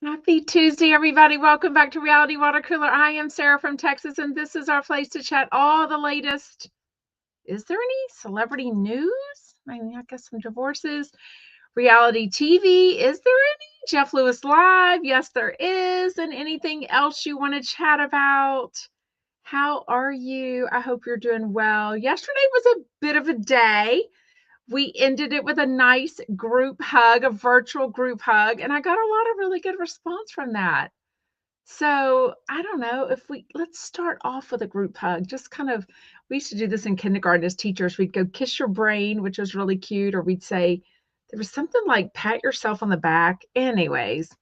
Happy Tuesday, everybody. Welcome back to Reality Water Cooler. I am Sarah from Texas, and this is our place to chat all the latest. Is there any celebrity news? I mean, I guess some divorces. Reality TV. Is there any? Jeff Lewis Live. Yes, there is. And anything else you want to chat about? How are you? I hope you're doing well. Yesterday was a bit of a day. We ended it with a nice group hug, a virtual group hug, and I got a lot of really good response from that. So I don't know if let's start off with a group hug. Just kind of, we used to do this in kindergarten as teachers. We'd go kiss your brain, which was really cute, or we'd say, there was something like pat yourself on the back. Anyways,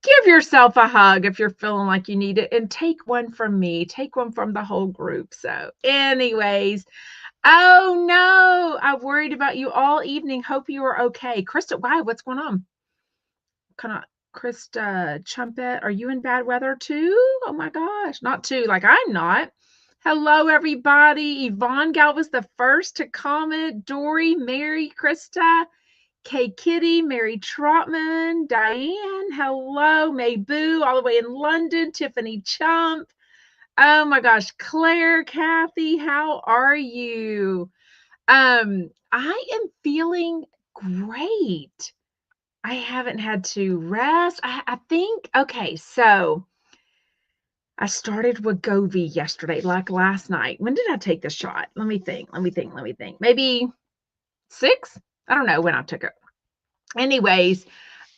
give yourself a hug if you're feeling like you need it, and take one from me, take one from the whole group. So, anyways, oh no, I've worried about you all evening. Hope you are okay. Krista, why? What's going on? Krista Chumpet, are you in bad weather too? Oh my gosh, not too, like I'm not. Hello, everybody. Yvonne Gal was the first to comment. Dory, Mary, Krista, Kay Kitty, Mary Trotman, Diane, hello, May Boo, all the way in London, Tiffany Chump. Oh my gosh, Claire, Kathy, how are you? I am feeling great. I haven't had to rest. I think, okay, so I started Wegovy yesterday, like last night. When did I take the shot? Let me think. Maybe 6? I don't know when I took it. Anyways,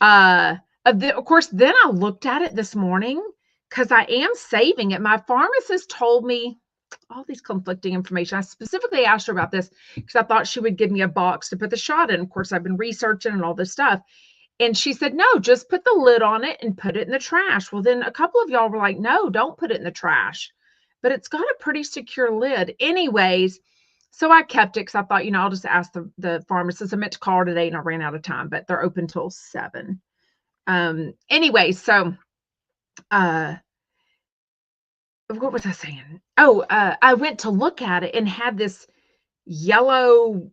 of course, then I looked at it this morning because I am saving it. My pharmacist told me all these conflicting information. I specifically asked her about this because I thought she would give me a box to put the shot in. Of course, I've been researching and all this stuff. And she said, no, just put the lid on it and put it in the trash. Well, then a couple of y'all were like, no, don't put it in the trash. But it's got a pretty secure lid. Anyways, so I kept it because I thought, I'll just ask the pharmacist. I meant to call her today and I ran out of time, but they're open till 7. Anyway, so what was I saying? Oh, I went to look at it and had this yellow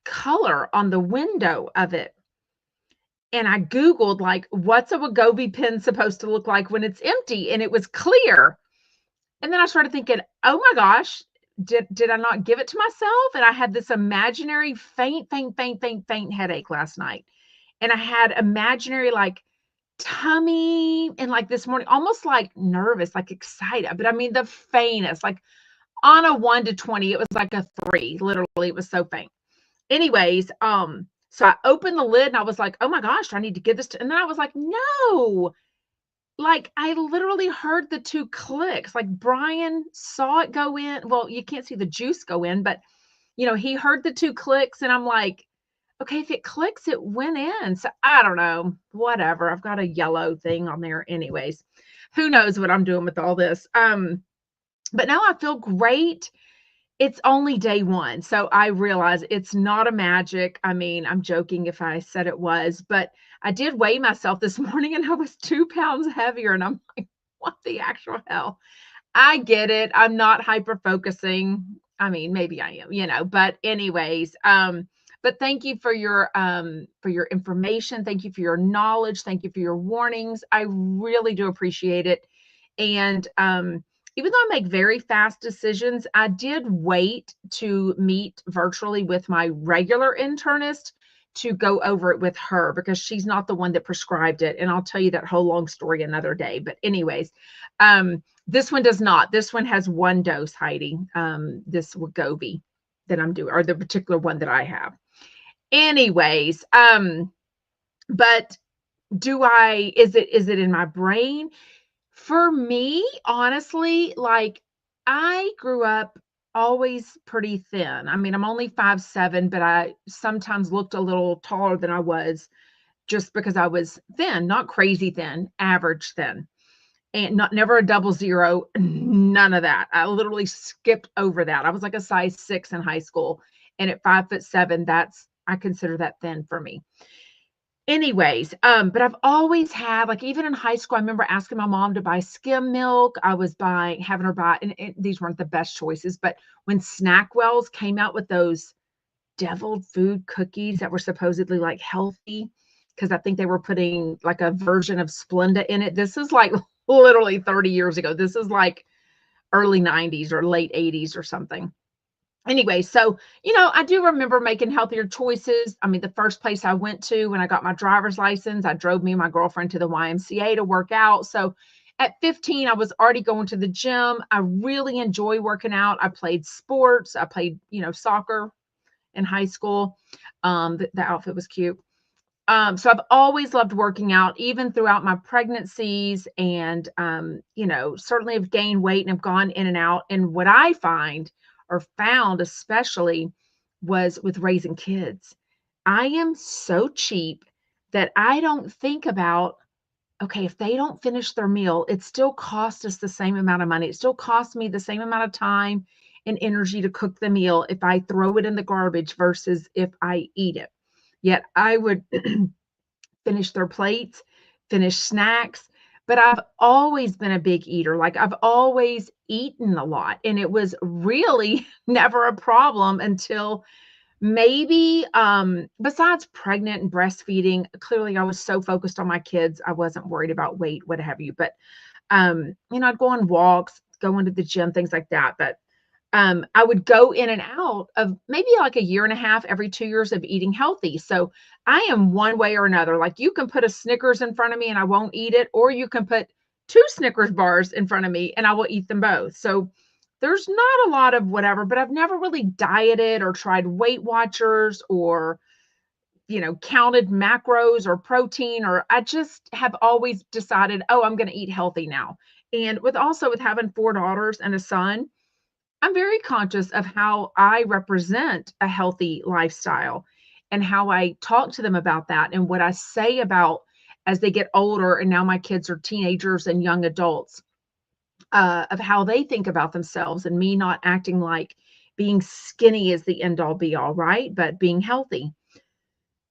color on the window of it. And I Googled, like, what's a Wegovy pen supposed to look like when it's empty? And it was clear. And then I started thinking, oh my gosh, did I not give it to myself? And I had this imaginary faint headache last night. And I had imaginary like tummy and like this morning, almost like nervous, like excited. But I mean, the faintest, like on a 1 to 20, it was like a 3. Literally, it was so faint. Anyways, so I opened the lid and I was like, oh my gosh, I need to give this to, and then I was like, no, like I literally heard the 2 clicks. Like Brian saw it go in. Well, you can't see the juice go in, but he heard the 2 clicks and I'm like, okay, if it clicks, it went in. So I don't know, whatever. I've got a yellow thing on there. Anyways, who knows what I'm doing with all this. But now I feel great. It's only day 1. So I realize it's not a magic. I mean, I'm joking if I said it was, but I did weigh myself this morning and I was 2 pounds heavier. And I'm like, what the actual hell? I get it. I'm not hyper focusing. I mean, maybe I am, but anyways, but thank you for your information. Thank you for your knowledge. Thank you for your warnings. I really do appreciate it. And, even though I make very fast decisions, I did wait to meet virtually with my regular internist to go over it with her because she's not the one that prescribed it. And I'll tell you that whole long story another day. But anyways, this one does not. This one has 1 dose, Heidi. This Wegovy that I'm doing, or the particular one that I have. Anyways, but is it in my brain? For me, honestly, like I grew up always pretty thin. I mean, I'm only 5'7", but I sometimes looked a little taller than I was just because I was thin, not crazy thin, average thin. And never a 00, none of that. I literally skipped over that. I was like a size 6 in high school. And at 5'7", I consider that thin for me. Anyways, but I've always had, like, even in high school, I remember asking my mom to buy skim milk. I was having her buy, and these weren't the best choices, but when Snackwells came out with those deviled food cookies that were supposedly like healthy, because I think they were putting like a version of Splenda in it. This is like literally 30 years ago. This is like early 90s or late 80s or something. Anyway, so, I do remember making healthier choices. I mean, the first place I went to when I got my driver's license, I drove me and my girlfriend to the YMCA to work out. So at 15, I was already going to the gym. I really enjoy working out. I played sports. I played, soccer in high school. The outfit was cute. So I've always loved working out, even throughout my pregnancies, and certainly have gained weight and have gone in and out. And what I find or found especially was with raising kids. I am so cheap that I don't think about, okay, if they don't finish their meal, it still costs us the same amount of money. It still costs me the same amount of time and energy to cook the meal if I throw it in the garbage versus if I eat it. Yet I would finish their plates, finish snacks. But I've always been a big eater. Like I've always eaten a lot. And it was really never a problem until maybe besides pregnant and breastfeeding. Clearly I was so focused on my kids. I wasn't worried about weight, what have you. But I'd go on walks, go into the gym, things like that. But I would go in and out of maybe like a year and a half, every 2 years of eating healthy. So I am one way or another. Like you can put a Snickers in front of me and I won't eat it, or you can put 2 Snickers bars in front of me and I will eat them both. So there's not a lot of whatever, but I've never really dieted or tried Weight Watchers or, counted macros or protein, or I just have always decided, oh, I'm going to eat healthy now. And with having 4 daughters and a son, I'm very conscious of how I represent a healthy lifestyle and how I talk to them about that and what I say about as they get older. And now my kids are teenagers and young adults, of how they think about themselves, and me not acting like being skinny is the end all be all, right? But being healthy.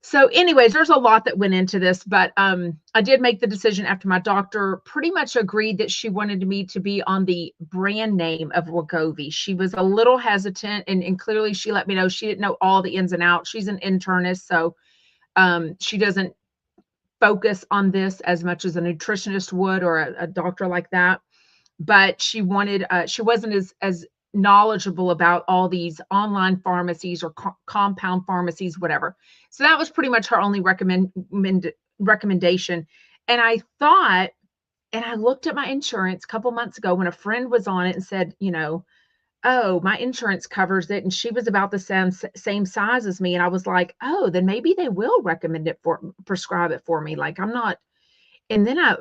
So anyways, there's a lot that went into this, but I did make the decision after my doctor pretty much agreed that she wanted me to be on the brand name of Wegovy. She was a little hesitant, and clearly she let me know she didn't know all the ins and outs. She's an internist, so she doesn't focus on this as much as a nutritionist would, or a doctor like that. But she wasn't as knowledgeable about all these online pharmacies or compound pharmacies, whatever. So that was pretty much her only recommendation. And I thought, and I looked at my insurance a couple months ago when a friend was on it and said, oh, my insurance covers it. And she was about the same size as me. And I was like, oh, then maybe they will prescribe it for me. Like I'm not. And then I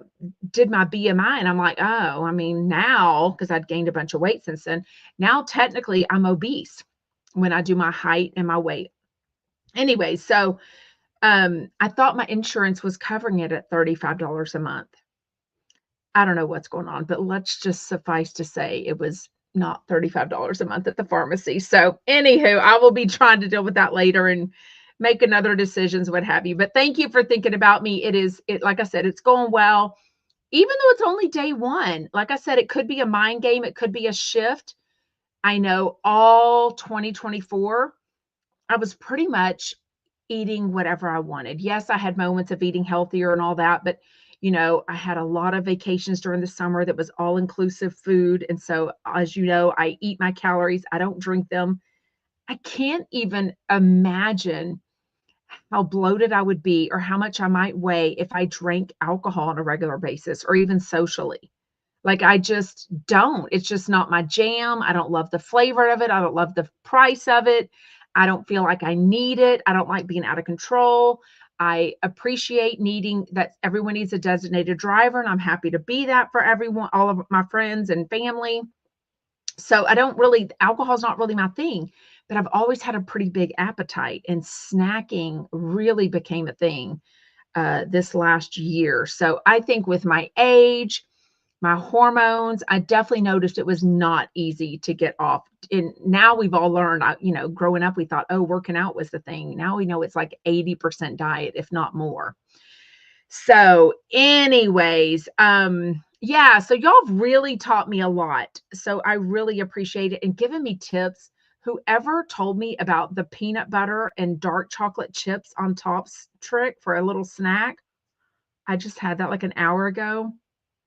did my BMI and I'm like, oh, I mean, now, because I'd gained a bunch of weight since then, now technically I'm obese when I do my height and my weight. Anyway, so I thought my insurance was covering it at $35 a month. I don't know what's going on, but let's just suffice to say it was not $35 a month at the pharmacy. So anywho, I will be trying to deal with that later and make another decisions, what have you. But thank you for thinking about me. Like I said, it's going well. Even though it's only day one, like I said, it could be a mind game. It could be a shift. I know all 2024, I was pretty much eating whatever I wanted. Yes, I had moments of eating healthier and all that, but I had a lot of vacations during the summer that was all inclusive food. And so, as you know, I eat my calories. I don't drink them. I can't even imagine how bloated I would be or how much I might weigh if I drank alcohol on a regular basis or even socially. Like I just don't. It's just not my jam. I don't love the flavor of it. I don't love the price of it. I don't feel like I need it. I don't like being out of control. I appreciate needing that everyone needs a designated driver, and I'm happy to be that for everyone, all of my friends and family. So alcohol's not really my thing, but I've always had a pretty big appetite, and snacking really became a thing this last year. So I think with my age, my hormones, I definitely noticed it was not easy to get off. And now we've all learned, growing up, we thought, oh, working out was the thing. Now we know it's like 80% diet, if not more. So anyways, yeah, so y'all have really taught me a lot. So I really appreciate it and giving me tips whoever told me about the peanut butter and dark chocolate chips on tops trick for a little snack, I just had that like an hour ago.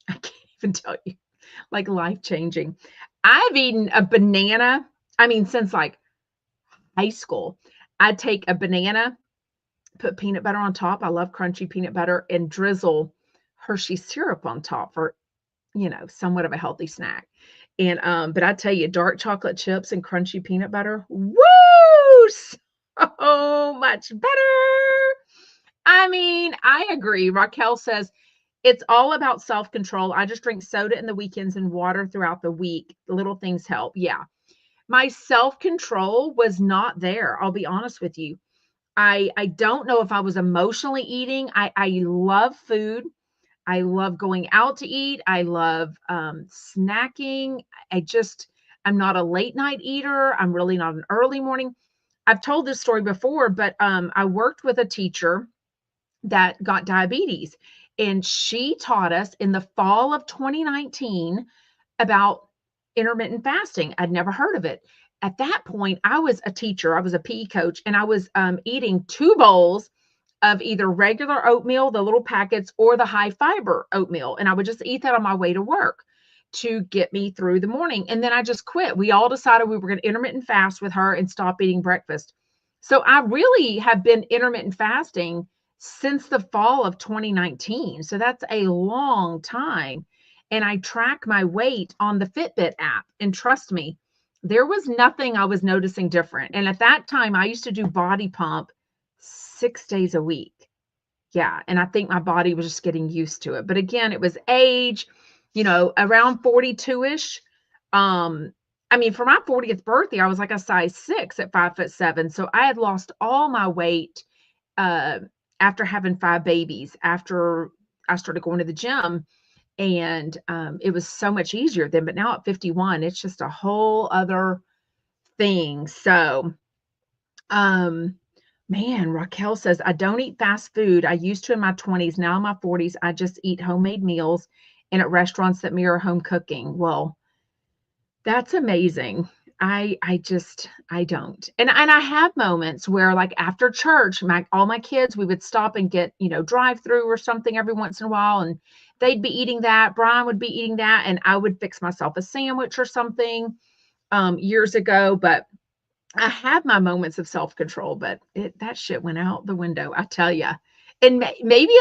I can't even tell you, like life changing. I've eaten a banana, I mean, since like high school. I'd take a banana, put peanut butter on top. I love crunchy peanut butter and drizzle Hershey syrup on top for, somewhat of a healthy snack. And but I tell you, dark chocolate chips and crunchy peanut butter, woo! So much better. I mean, I agree. Raquel says it's all about self-control. I just drink soda in the weekends and water throughout the week. Little things help. Yeah. My self-control was not there. I'll be honest with you. I don't know if I was emotionally eating. I love food. I love going out to eat. I love snacking. I'm not a late night eater. I'm really not an early morning. I've told this story before, but I worked with a teacher that got diabetes, and she taught us in the fall of 2019 about intermittent fasting. I'd never heard of it. At that point, I was a teacher, I was a PE coach, and I was eating 2 bowls of either regular oatmeal, the little packets, or the high fiber oatmeal. And I would just eat that on my way to work to get me through the morning. And then I just quit. We all decided we were going to intermittent fast with her and stop eating breakfast. So I really have been intermittent fasting since the fall of 2019. So that's a long time. And I track my weight on the Fitbit app. And trust me, there was nothing I was noticing different. And at that time, I used to do body pump 6 days a week. Yeah. And I think my body was just getting used to it. But again, it was age, around 42-ish. I mean, for my 40th birthday, I was like a size 6 at 5'7". So I had lost all my weight uh, after having 5 babies, after I started going to the gym. And it was so much easier then. But now at 51, it's just a whole other thing. So, man, Raquel says, I don't eat fast food. I used to in my 20s. Now in my 40s, I just eat homemade meals and at restaurants that mirror home cooking. Well, that's amazing. I don't. And I have moments where like after church, all my kids, we would stop and get, drive-through or something every once in a while, and they'd be eating that. Brian would be eating that, and I would fix myself a sandwich or something years ago. But I have my moments of self-control, but that shit went out the window, I tell you. And maybe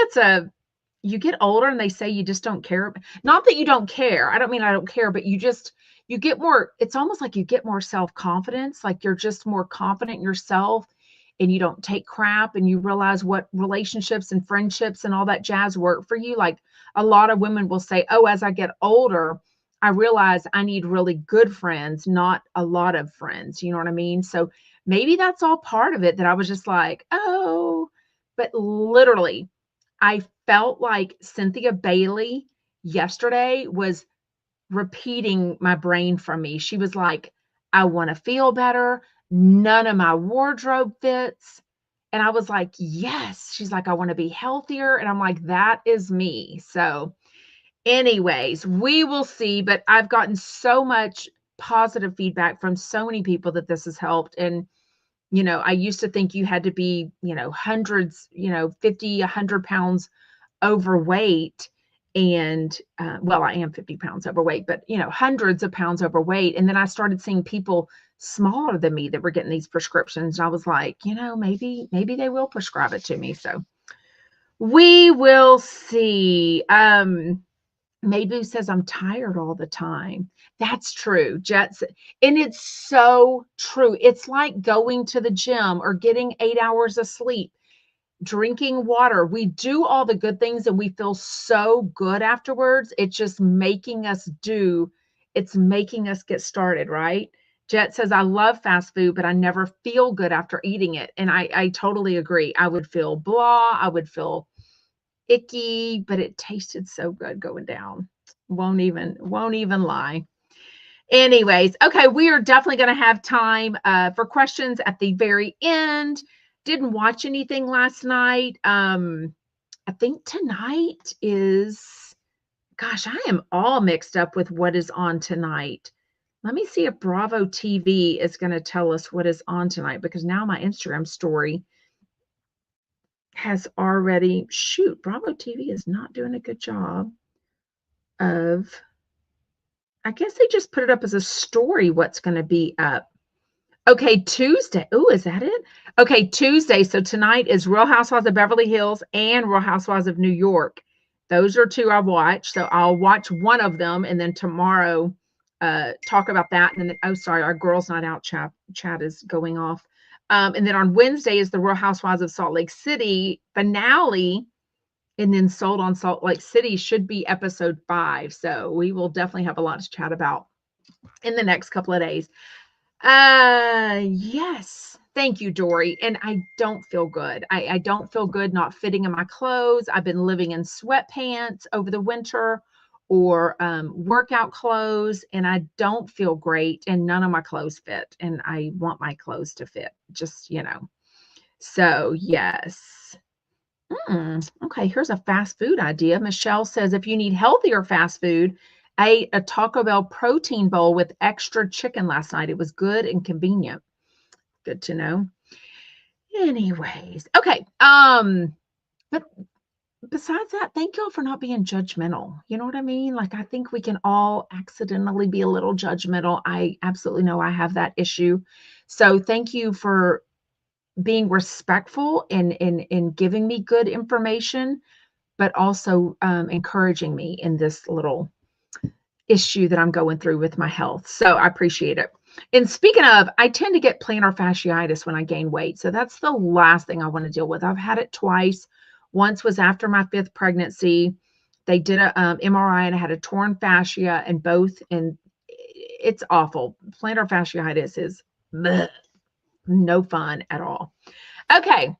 you get older and they say you just don't care. Not that you don't care. I don't mean I don't care, but you get more, it's almost like you get more self-confidence, like you're just more confident in yourself and you don't take crap, and you realize what relationships and friendships and all that jazz work for you. Like a lot of women will say, oh, as I get older, I realize I need really good friends, not a lot of friends. You know what I mean? So maybe that's all part of it, that I was just like, oh, but literally, I felt like Cynthia Bailey yesterday was repeating my brain from me. She was like, I want to feel better. None of my wardrobe fits. And I was like, yes. She's like, I want to be healthier. And I'm like, that is me. So, anyways, we will see. But I've gotten so much positive feedback from so many people that this has helped. And, I used to think you had to be, hundreds, 50, 100 pounds overweight. And well, I am 50 pounds overweight, but hundreds of pounds overweight. And then I started seeing people smaller than me that were getting these prescriptions. And I was like, maybe they will prescribe it to me. So we will see. Maybe says I'm tired all the time. That's true, Jets. And it's so true. It's like going to the gym or getting 8 hours of sleep, drinking water. We do all the good things and we feel so good afterwards. It's making us get started, right? Jet says, I love fast food, but I never feel good after eating it. And I totally agree. I would feel blah. I would feel icky, but it tasted so good going down. Won't even lie. Anyways, okay, we are definitely going to have time for questions at the very end. Didn't watch anything last night. I think tonight is, gosh, I am all mixed up with what is on tonight. Let me see if Bravo TV is going to tell us what is on tonight, because now my Instagram story has already, shoot, Bravo TV is not doing a good job of, I guess they just put it up as a story, what's going to be up. Okay, Tuesday. Oh, is that it? Okay, Tuesday. So tonight is Real Housewives of Beverly Hills and Real Housewives of New York. Those are two I watch. So I'll watch one of them, and then tomorrow talk about that. And then, oh, sorry, our Girls Night Out chat is going off. And then on Wednesday is the Real Housewives of Salt Lake City finale. And then Sold on Salt Lake City should be episode 5. So we will definitely have a lot to chat about in the next couple of days. Yes. Thank you, Dory. And I don't feel good. I don't feel good not fitting in my clothes. I've been living in sweatpants over the winter, or workout clothes, and I don't feel great, and none of my clothes fit, and I want my clothes to fit, just, So, yes. Okay, here's a fast food idea. Michelle says, if you need healthier fast food, I ate a Taco Bell protein bowl with extra chicken last night. It was good and convenient. Good to know. Anyways, okay. But besides that, thank y'all for not being judgmental. You know what I mean? Like, I think we can all accidentally be a little judgmental. I absolutely know I have that issue. So thank you for being respectful and giving me good information, but also encouraging me in this little issue that I'm going through with my health. So I appreciate it. And speaking of, I tend to get plantar fasciitis when I gain weight. So that's the last thing I want to deal with. I've had it twice. Once was after my 5th pregnancy. They did a MRI, and I had a torn fascia in both, and it's awful. Plantar fasciitis is bleh, no fun at all. Okay,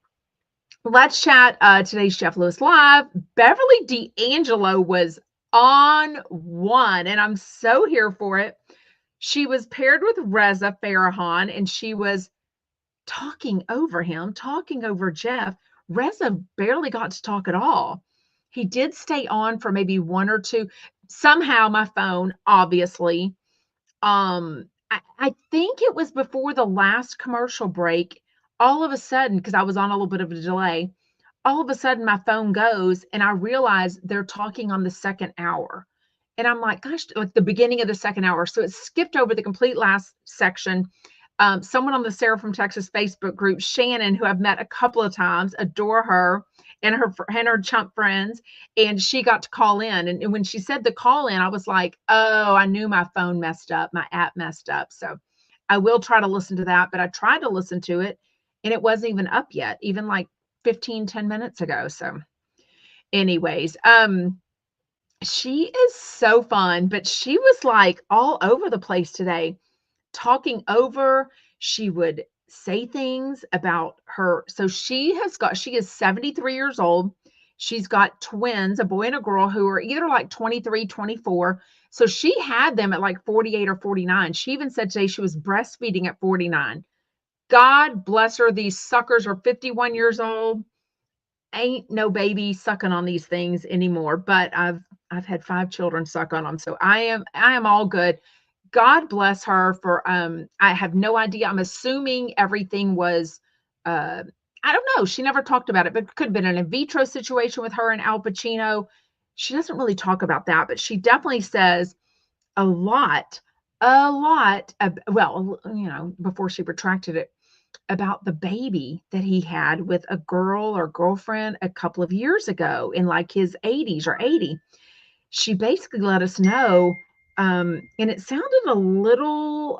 let's chat. Today's Jeff Lewis Live. Beverly D'Angelo was on one, and I'm so here for it. She was paired with Reza Farahàn, and she was talking over him, talking over Jeff. Reza barely got to talk at all. He did stay on for maybe 1 or 2. Somehow my phone, obviously, I think it was before the last commercial break, all of a sudden, because I was on a little bit of a delay, all of a sudden my phone goes, and I realize they're talking on the 2nd hour. And I'm like, gosh, like the beginning of the 2nd hour. So it skipped over the complete last section. Someone on the Sarah from Texas Facebook group, Shannon, who I've met a couple of times, adore her and her chump friends, and she got to call in. And when she said the call in, I was like, oh, I knew my phone messed up, my app messed up. So I will try to listen to that, but I tried to listen to it, and it wasn't even up yet, even like 10 minutes ago. So anyways, she is so fun, but she was like all over the place today, talking over. She would say things about her. So she is 73 years old. She's got twins, a boy and a girl, who are either like 23, 24. So she had them at like 48 or 49. She even said today she was breastfeeding at 49. God bless her. These suckers are 51 years old. Ain't no baby sucking on these things anymore, but I've had 5 children suck on them. So I am all good. God bless her for, I have no idea. I'm assuming everything was, I don't know. She never talked about it, but it could have been an in vitro situation with her and Al Pacino. She doesn't really talk about that, but she definitely says a lot, well, before she retracted it, about the baby that he had with a girl or girlfriend a couple of years ago in like his 80s or 80. She basically let us know, and it sounded a little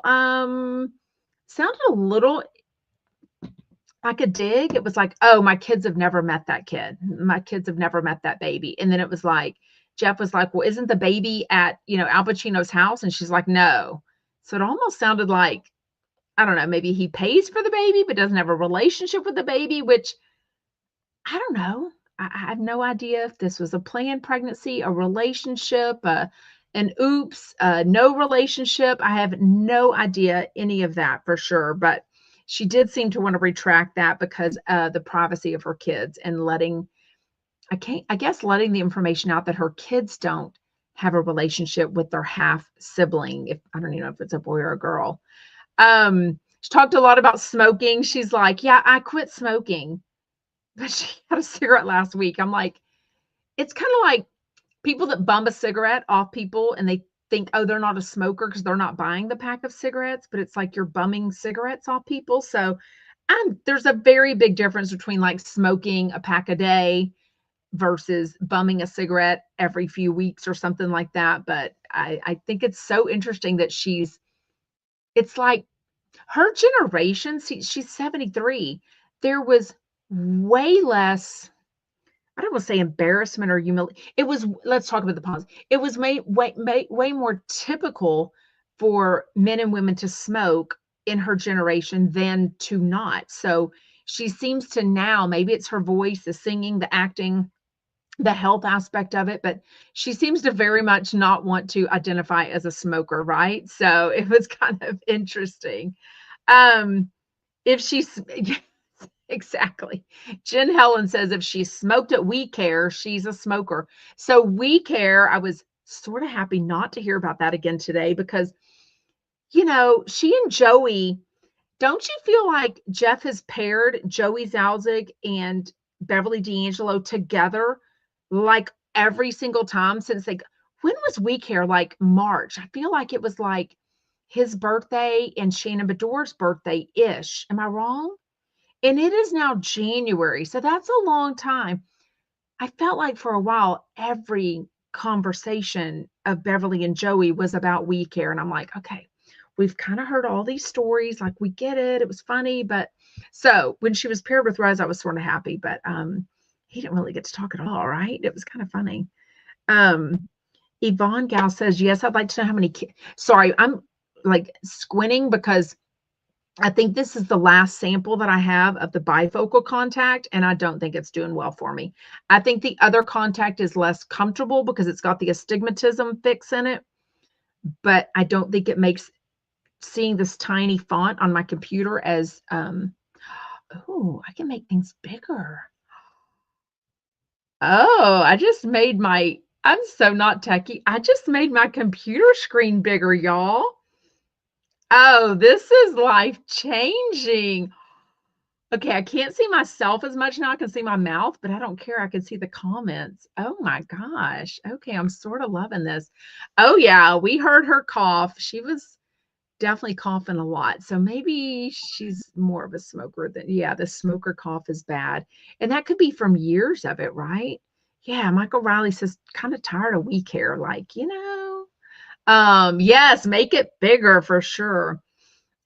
like a dig. It was like, oh, my kids have never met that kid. My kids have never met that baby. And then it was like, Jeff was like, well, isn't the baby at, Al Pacino's house? And she's like, no. So it almost sounded like, I don't know, maybe he pays for the baby, but doesn't have a relationship with the baby, which I don't know. I have no idea if this was a planned pregnancy, a relationship, an oops, no relationship. I have no idea any of that for sure, but she did seem to want to retract that because the privacy of her kids and letting the information out that her kids don't have a relationship with their half sibling. If I don't even know if it's a boy or a girl. She talked a lot about smoking. She's like, yeah, I quit smoking, but she had a cigarette last week. I'm like, it's kind of like people that bum a cigarette off people and they think, oh, they're not a smoker because they're not buying the pack of cigarettes, but it's like you're bumming cigarettes off people. So there's a very big difference between like smoking a pack a day versus bumming a cigarette every few weeks or something like that. But I think it's so interesting that it's like her generation, she's 73. There was way less, I don't want to say embarrassment or humility. It was, let's talk about the positive. It was way more typical for men and women to smoke in her generation than to not. So she seems to now, maybe it's her voice, the singing, the acting, the health aspect of it, but she seems to very much not want to identify as a smoker, right? So it was kind of interesting. If she's exactly. Jen Helen says if she smoked at We Care, she's a smoker. So We Care, I was sort of happy not to hear about that again today because, she and Joey, don't you feel like Jeff has paired Joey Zalzig and Beverly D'Angelo together like every single time since when was We Care? Like March. I feel like it was like his birthday and Shannon Bedore's birthday-ish. Am I wrong? And it is now January, so that's a long time. I felt like for a while, every conversation of Beverly and Joey was about We Care. And I'm like, okay, we've kind of heard all these stories. Like, we get it. It was funny. But so when she was paired with Rose, I was sort of happy. But he didn't really get to talk at all, right? It was kind of funny. Yvonne Gal says, yes, I'd like to know how many kids. Sorry, I'm like squinting because I think this is the last sample that I have of the bifocal contact, and I don't think it's doing well for me. I think the other contact is less comfortable because it's got the astigmatism fix in it, but I don't think it makes seeing this tiny font on my computer as, oh, I can make things bigger. Oh, I'm so not techie. I just made my computer screen bigger, y'all. Oh, this is life-changing. Okay, I can't see myself as much now. I can see my mouth, but I don't care. I can see the comments. Oh my gosh. Okay, I'm sort of loving this. Oh yeah, we heard her cough. She was definitely coughing a lot. So maybe she's more of a smoker than, yeah, the smoker cough is bad. And that could be from years of it, right? Yeah, Michael Riley says kind of tired of We Care, like, yes, make it bigger for sure.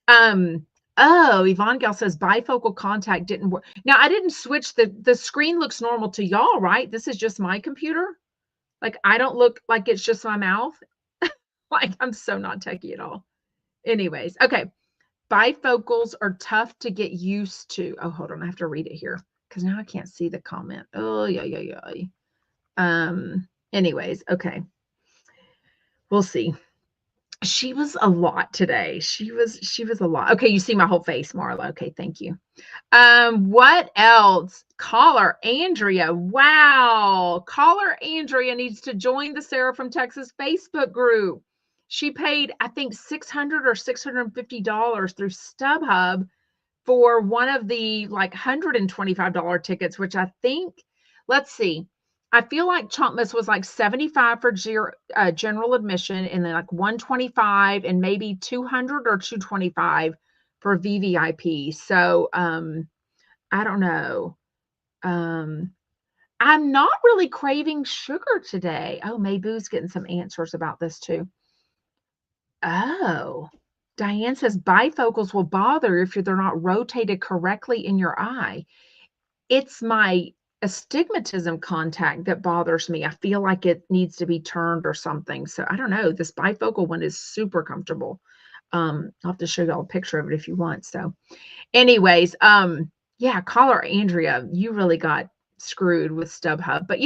Oh, Yvonne Gal says bifocal contact didn't work. Now I didn't switch the screen looks normal to y'all, right? This is just my computer. Like I don't look like it's just my mouth. Like I'm so not techie at all. Anyways, okay. Bifocals are tough to get used to. Oh, hold on. I have to read it here because now I can't see the comment. Oh, yeah. Anyways, okay. We'll see. She was a lot today. She was a lot. Okay, you see my whole face, Marla. Okay, thank you. What else? Caller Andrea. Wow. Caller Andrea needs to join the Sarah from Texas Facebook group. She paid, I think, $600 or $650 through StubHub for one of the like $125 tickets, which I think, let's see. I feel like Chumpmas was like 75 for general admission and then like 125 and maybe 200 or 225 for VVIP. So I don't know. I'm not really craving sugar today. Oh, Mayboo's getting some answers about this too. Oh, Diane says bifocals will bother if they're not rotated correctly in your eye. It's my astigmatism contact that bothers me. I feel like it needs to be turned or something. So I don't know. This bifocal one is super comfortable. I'll have to show y'all a picture of it if you want. So anyways, yeah, caller Andrea, you really got screwed with StubHub. But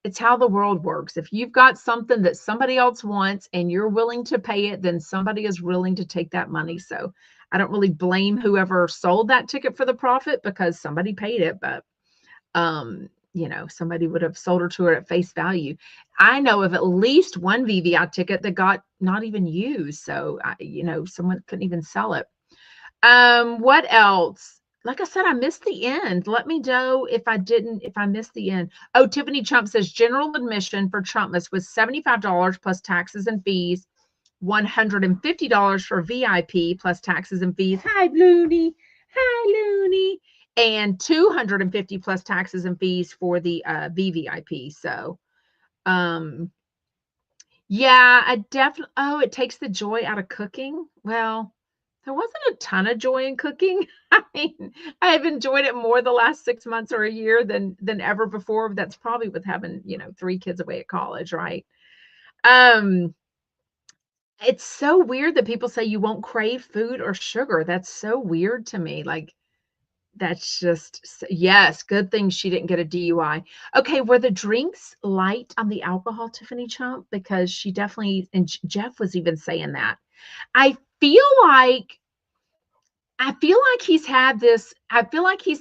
it's how the world works. If you've got something that somebody else wants and you're willing to pay it, then somebody is willing to take that money. So I don't really blame whoever sold that ticket for the profit because somebody paid it. But somebody would have sold her to her at face value. I know of at least one VVI ticket that got not even used. So, someone couldn't even sell it. What else? Like I said, I missed the end. Let me know if I missed the end. Oh, Tiffany Trump says general admission for Trumpmas was $75 plus taxes and fees, $150 for VIP plus taxes and fees. Hi, Looney. Hi, Looney. And $250 plus taxes and fees for the VVIP. So, yeah, I definitely. Oh, it takes the joy out of cooking. Well, there wasn't a ton of joy in cooking. I mean, I've enjoyed it more the last 6 months or a year than ever before. That's probably with having, 3 kids away at college, right? Um, it's so weird that people say you won't crave food or sugar. That's so weird to me. Like, that's just yes, good thing she didn't get a DUI. Okay, were the drinks light on the alcohol, Tiffany Chump? Because she definitely, and Jeff was even saying that. I feel like I feel like he's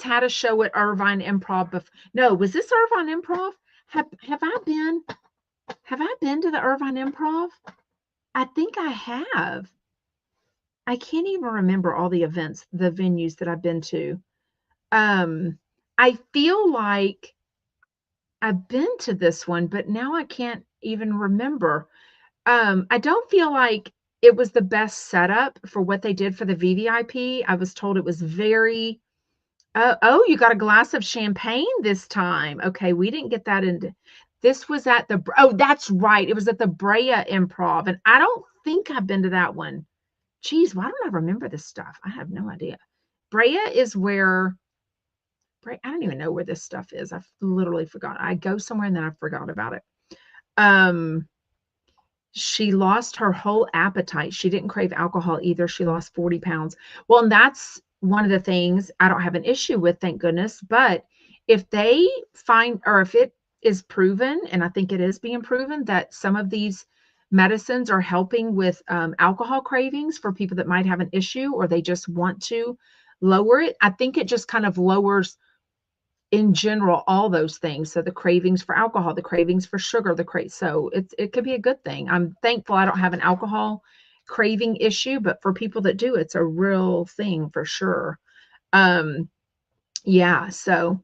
had a show at Irvine Improv. No, was this Irvine Improv? Have I been to the Irvine Improv? I think I have. I can't even remember all the events, the venues that I've been to. I feel like I've been to this one, but now I can't even remember. I don't feel like it was the best setup for what they did for the VVIP. I was told it was very, oh, you got a glass of champagne this time. Okay, we didn't get that into, this was at oh, that's right. It was at the Brea Improv, and I don't think I've been to that one. Geez, why don't I remember this stuff? I have no idea. Brea is where, I don't even know where this stuff is. I've literally forgot. I go somewhere and then I forgot about it. She lost her whole appetite. She didn't crave alcohol either. She lost 40 pounds. Well, and that's one of the things I don't have an issue with, thank goodness. But if they find, or if it is proven, and I think it is being proven, that some of these medicines are helping with alcohol cravings for people that might have an issue or they just want to lower it, I think it just kind of lowers in general all those things. So the cravings for alcohol, the cravings for sugar, so it could be a good thing. I'm thankful I don't have an alcohol craving issue, but for people that do, it's a real thing for sure. Yeah, so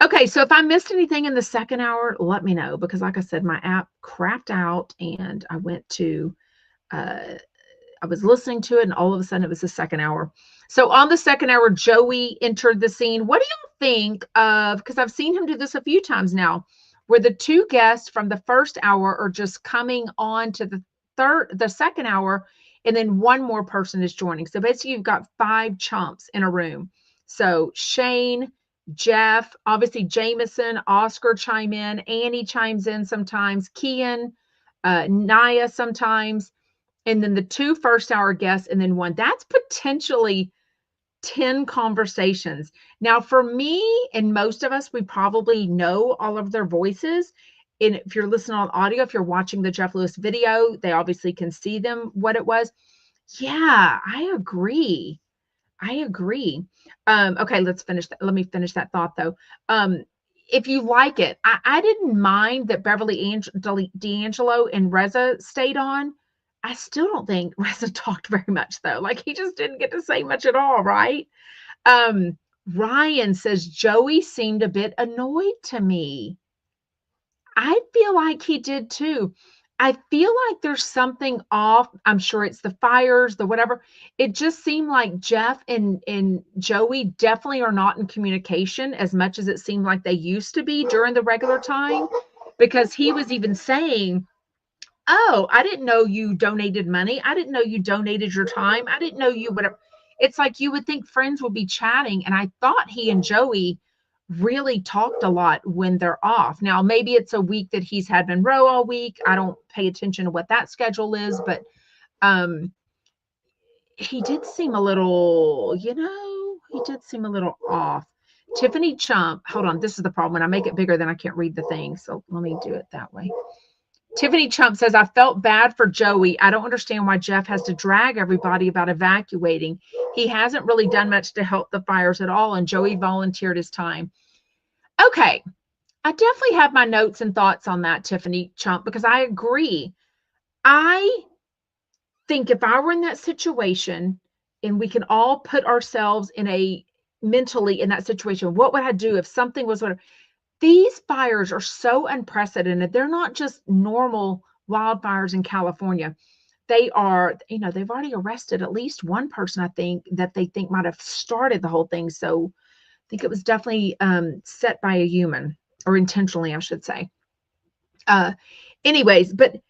okay, so if I missed anything in the second hour, let me know, because like I said, my app crapped out and I went to I was listening to it and all of a sudden it was the second hour. So on the second hour, Joey entered the scene. What do you think of, because I've seen him do this a few times now, where the 2 guests from the first hour are just coming on to the second hour, and then one more person is joining. So basically you've got 5 chumps in a room. So Shane, Jeff, obviously Jameson, Oscar chime in, Annie chimes in sometimes, Kian, Naya sometimes, and then the 2 first hour guests, and then one. That's potentially 10 conversations. Now, for me and most of us, we probably know all of their voices. And if you're listening on audio, if you're watching the Jeff Lewis video, they obviously can see them, what it was. Yeah, I agree. Okay, let's finish that. Let me finish that thought though. If you like it, I didn't mind that Beverly D'Angelo and Reza stayed on. I still don't think Reza talked very much though. Like, he just didn't get to say much at all, right? Ryan says Joey seemed a bit annoyed to me. I feel like he did too. I feel like there's something off. I'm sure it's the fires, the whatever. It just seemed like Jeff and Joey definitely are not in communication as much as it seemed like they used to be during the regular time, because he was even saying, oh, I didn't know you donated money. I didn't know you donated your time. I didn't know you, whatever. It's like you would think friends would be chatting. And I thought he and Joey really talked a lot when they're off. Now, maybe it's a week that he's had Monroe all week. I don't pay attention to what that schedule is, but he did seem a little, he did seem a little off. Tiffany Chump, hold on. This is the problem. When I make it bigger, then I can't read the thing. So let me do it that way. Tiffany Chump says, I felt bad for Joey. I don't understand why Jeff has to drag everybody about evacuating. He hasn't really done much to help the fires at all, and Joey volunteered his time. Okay, I definitely have my notes and thoughts on that, Tiffany Chump, because I agree. I think if I were in that situation and we can all put ourselves in a mentally in that situation, what would I do if something was what these fires are so unprecedented. They're not just normal wildfires in California. They are, they've already arrested at least one person, I think, that they think might have started the whole thing. So I think it was definitely set by a human or intentionally, I should say. Uh, anyways, but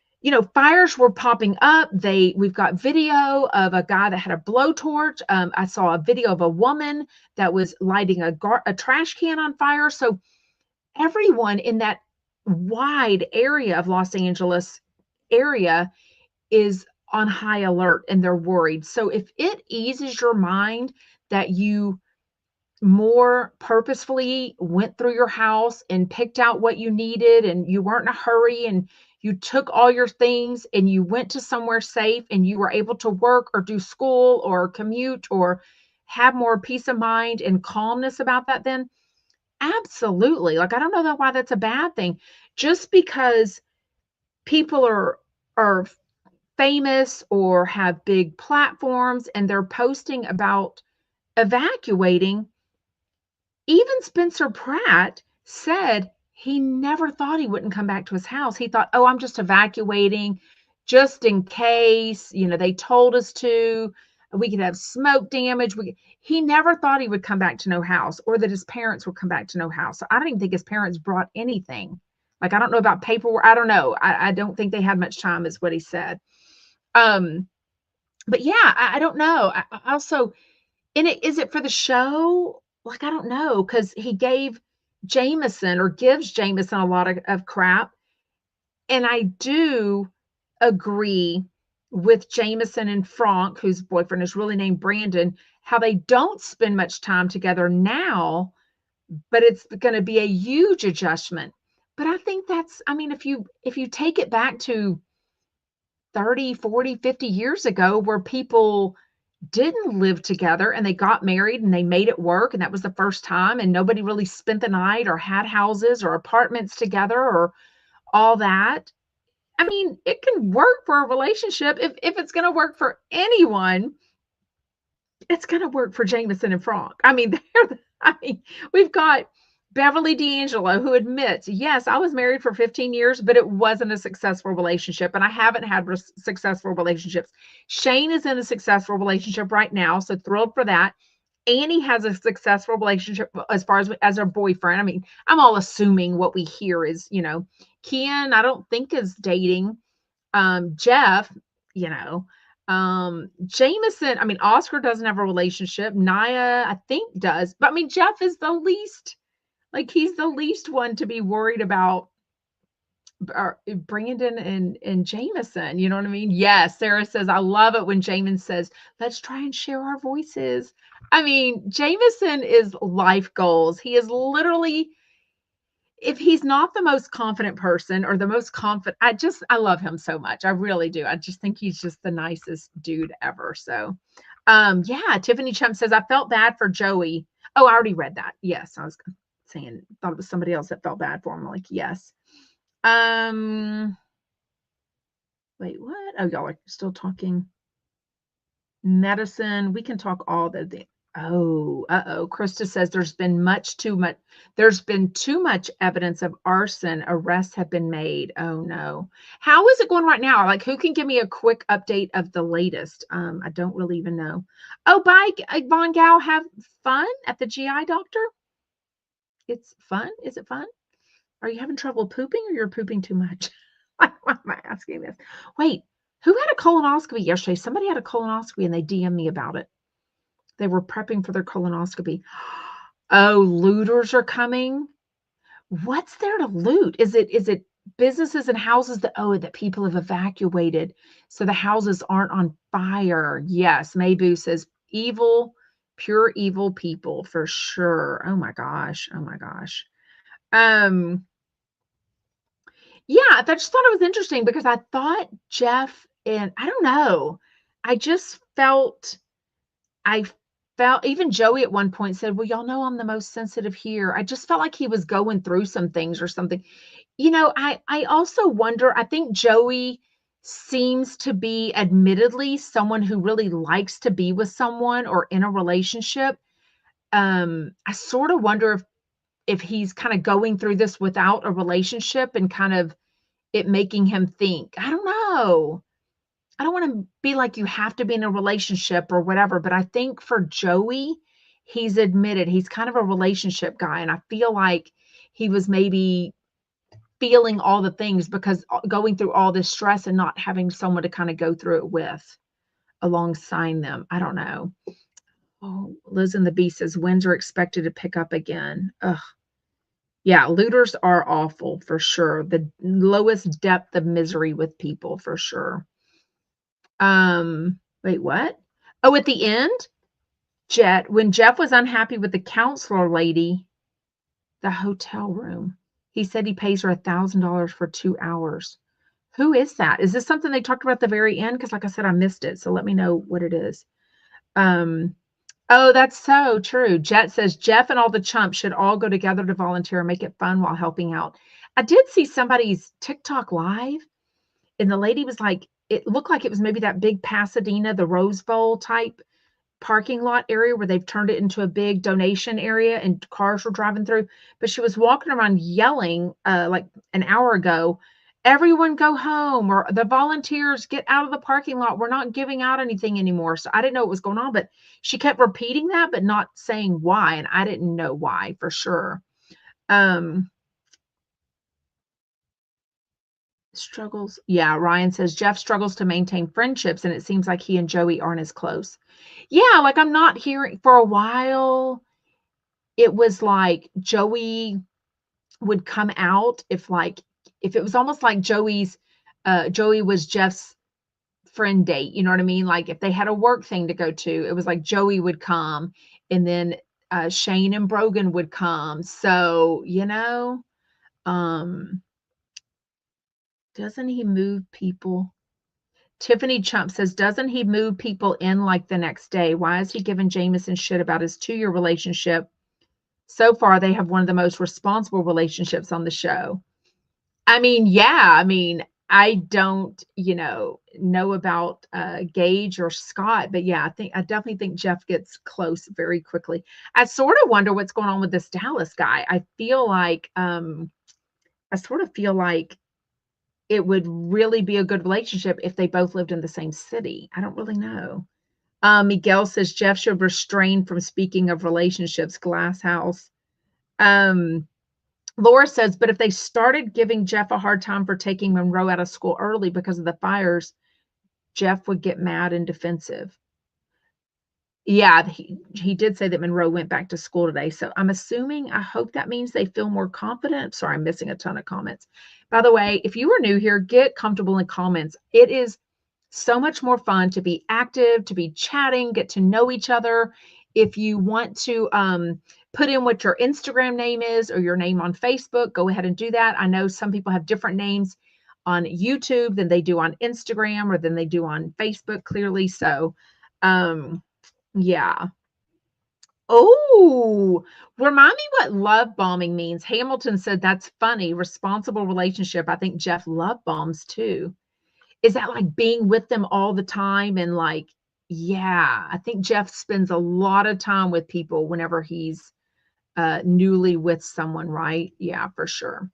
fires were popping up. We've got video of a guy that had a blowtorch. I saw a video of a woman that was lighting a trash can on fire. So everyone in that wide area of Los Angeles area is on high alert and they're worried. So if it eases your mind that you more purposefully went through your house and picked out what you needed and you weren't in a hurry and you took all your things and you went to somewhere safe and you were able to work or do school or commute or have more peace of mind and calmness about that, then absolutely. Like, I don't know why that's a bad thing. Just because people are famous or have big platforms and they're posting about evacuating. Even Spencer Pratt said he never thought he wouldn't come back to his house. He thought, oh, I'm just evacuating just in case, they told us to. We could have smoke damage. He never thought he would come back to no house or that his parents would come back to no house. So I don't even think his parents brought anything. Like, I don't know about paperwork. I don't know. I don't think they had much time, is what he said. But yeah, I don't know. I also, is it for the show? Like, I don't know, because he gave Jameson or gives Jameson a lot of crap. And I do agree with Jameson and Frank, whose boyfriend is really named Brandon, how they don't spend much time together now, but it's going to be a huge adjustment. But I think I mean, if you take it back to 30, 40, 50 years ago where people didn't live together and they got married and they made it work and that was the first time and nobody really spent the night or had houses or apartments together or all that. I mean, it can work for a relationship. If it's going to work for anyone, it's going to work for Jameson and Frank. I mean, we've got Beverly D'Angelo, who admits, yes, I was married for 15 years, but it wasn't a successful relationship. And I haven't had successful relationships. Shane is in a successful relationship right now. So thrilled for that. Annie has a successful relationship as far as her boyfriend. I mean, I'm all assuming what we hear is, Ken, I don't think is dating. Jeff, you know, Jameson, I mean, Oscar doesn't have a relationship. Naya, I think, does. But I mean, Jeff is the least, like, he's the least one to be worried about Brandon and Jameson. You know what I mean? Yes, Sarah says, I love it when Jameson says, let's try and share our voices. I mean, Jameson is life goals. He is literally, if he's not the most confident person or the most confident, I love him so much. I really do. I just think he's just the nicest dude ever. So, yeah, Tiffany Chump says, I felt bad for Joey. Oh, I already read that. Yes, I was saying, thought it was somebody else that felt bad for him. Like, yes. Wait, what? Oh, y'all are still talking medicine. We can talk all the Krista says there's been too much evidence of arson. Arrests have been made. Oh no. How is it going right now? Like, who can give me a quick update of the latest? I don't really even know. Oh, bye, Von Gal. Have fun at the GI doctor. It's fun. Is it fun? Are you having trouble pooping or you're pooping too much? Why am I asking this? Wait, who had a colonoscopy yesterday? Somebody had a colonoscopy and they DM'd me about it. They were prepping for their colonoscopy. Oh, looters are coming. What's there to loot? Is it businesses and houses that people have evacuated so the houses aren't on fire? Yes, Maybu says evil, pure evil people for sure. Oh my gosh. Oh my gosh. Yeah, I just thought it was interesting because I thought Jeff and I don't know. I just felt I felt, even Joey at one point said, "Well, y'all know I'm the most sensitive here." I just felt like he was going through some things or something. I also wonder, I think Joey seems to be admittedly someone who really likes to be with someone or in a relationship. I sort of wonder if he's kind of going through this without a relationship and kind of it making him think. I don't know. I don't want to be like you have to be in a relationship or whatever, but I think for Joey, he's admitted he's kind of a relationship guy. And I feel like he was maybe feeling all the things because going through all this stress and not having someone to kind of go through it with alongside them. I don't know. Oh, Liz and the Bee says winds are expected to pick up again. Ugh. Yeah, looters are awful for sure. The lowest depth of misery with people for sure. Wait, what? Oh, at the end, when Jeff was unhappy with the counselor lady, the hotel room, he said he pays her $1,000 for 2 hours. Who is that? Is this something they talked about at the very end? Because like I said, I missed it, so let me know what it is. Oh, that's so true. Jet says, "Jeff and all the chumps should all go together to volunteer and make it fun while helping out." I did see somebody's TikTok live, and the lady was like it looked like it was maybe that big Pasadena, the Rose Bowl type parking lot area where they've turned it into a big donation area and cars were driving through. But she was walking around yelling, like an hour ago, "Everyone go home," or "The volunteers get out of the parking lot. We're not giving out anything anymore." So I didn't know what was going on, but she kept repeating that, but not saying why. And I didn't know why for sure. Um, Struggles. Yeah, Ryan says Jeff struggles to maintain friendships, and it seems like he and Joey aren't as close. Yeah, like I'm not hearing for a while. It was like Joey would come out if it was almost like Joey was Jeff's friend date, you know what I mean? Like if they had a work thing to go to, it was like Joey would come and then Shane and Brogan would come. So, um, doesn't he move people? Tiffany Chump says, doesn't he move people in like the next day? Why is he giving Jameson shit about his 2-year relationship? So far, they have one of the most responsible relationships on the show. I mean, yeah, I mean, I don't, know about Gage or Scott, but yeah, I definitely think Jeff gets close very quickly. I sort of wonder what's going on with this Dallas guy. I sort of feel like it would really be a good relationship if they both lived in the same city. I don't really know. Miguel says Jeff should restrain from speaking of relationships, glass house. Laura says, but if they started giving Jeff a hard time for taking Monroe out of school early because of the fires, Jeff would get mad and defensive. Yeah, he did say that Monroe went back to school today. So I'm assuming, I hope that means they feel more confident. Sorry, I'm missing a ton of comments. By the way, if you are new here, get comfortable in comments. It is so much more fun to be active, to be chatting, get to know each other. If you want to put in what your Instagram name is or your name on Facebook, go ahead and do that. I know some people have different names on YouTube than they do on Instagram or than they do on Facebook, clearly. So, yeah. Oh, remind me what love bombing means. Hamilton said that's funny. Responsible relationship. I think Jeff love bombs too. Is that like being with them all the time and like, yeah, I think Jeff spends a lot of time with people whenever he's newly with someone, right? Yeah, for sure.